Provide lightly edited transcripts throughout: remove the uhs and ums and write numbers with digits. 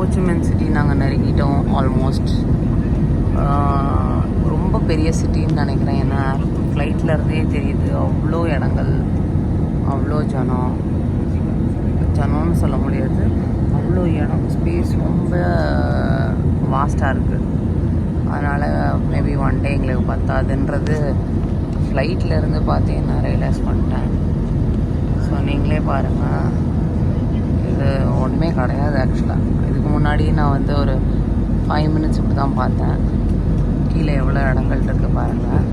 Ho Chi Minh city நாங்கள் நெருங்கிட்டோம் almost. ரொம்ப பெரிய சிட்டின்னு நினைக்கிறேன். ஏன்னா ஃப்ளைட்டில் இருந்தே தெரியுது, அவ்வளோ இடங்கள், அவ்வளோ ஜனம்னு சொல்ல முடியாது, அவ்வளோ இடம், ஸ்பேஸ் ரொம்ப வாஸ்ட்டாக இருக்குது. அதனால் மேபி ஒன் டே எங்களுக்கு பத்தாதுன்றது ஃப்ளைட்டில் இருந்து பார்த்தீங்கன்னா ரியலைஸ் பண்ணிட்டேன். ஸோ நீங்களே பாருங்கள், இது ஒன்றுமே கிடையாது ஆக்சுவலாக. இதுக்கு முன்னாடி நான் வந்து ஒரு 5 minutes இப்படி தான் பார்த்தேன். கீழே எவ்வளோ இடங்கள் இருக்குது பாருங்கள்.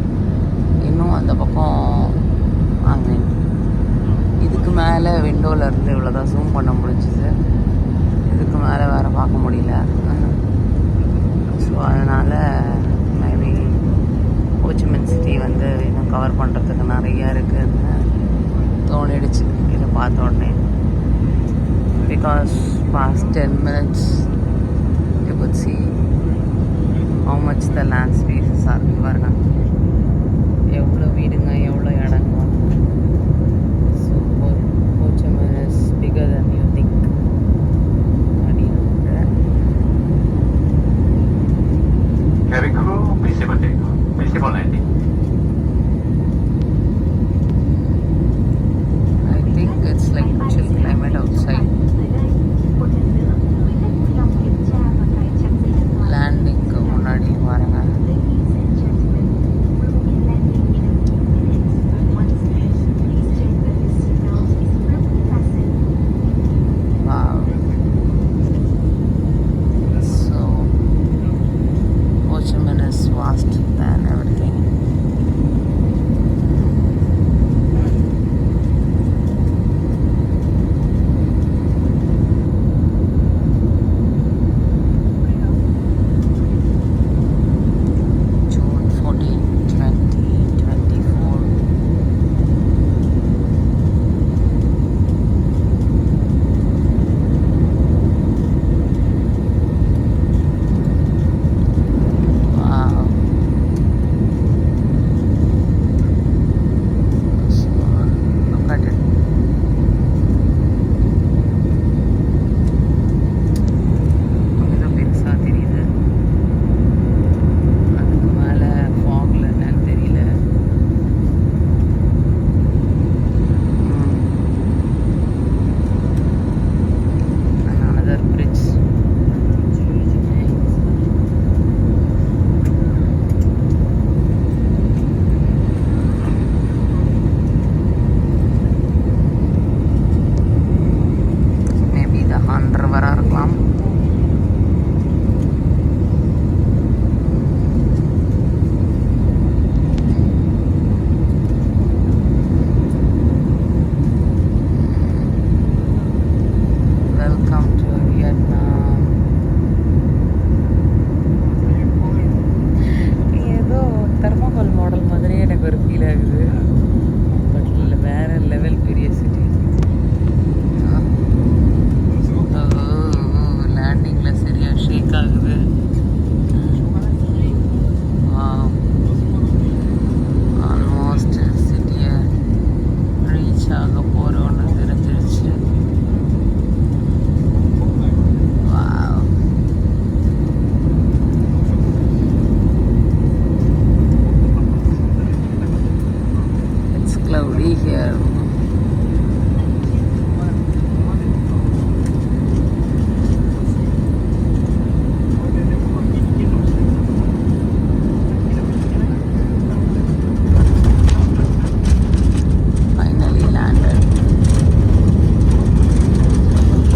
இன்னும் அந்த பக்கம் அங்கே இதுக்கு மேலே விண்டோவில் இருந்து இவ்வளோ தான் ஜூம் பண்ண முடிஞ்சுது. இதுக்கு மேலே வேறு பார்க்க முடியல. ஸோ அதனால் மேபி ஹோச்சிமின் சிட்டி வந்து இன்னும் கவர் பண்ணுறதுக்கு நிறையா இருக்குதுன்னு தோணிடுச்சு இதை பார்த்த உடனே. Because past 10 minutes you could see how much the land spaces are. பாருங்க எவ்வளோ வீடுங்க, எவ்வளோ இடங்க.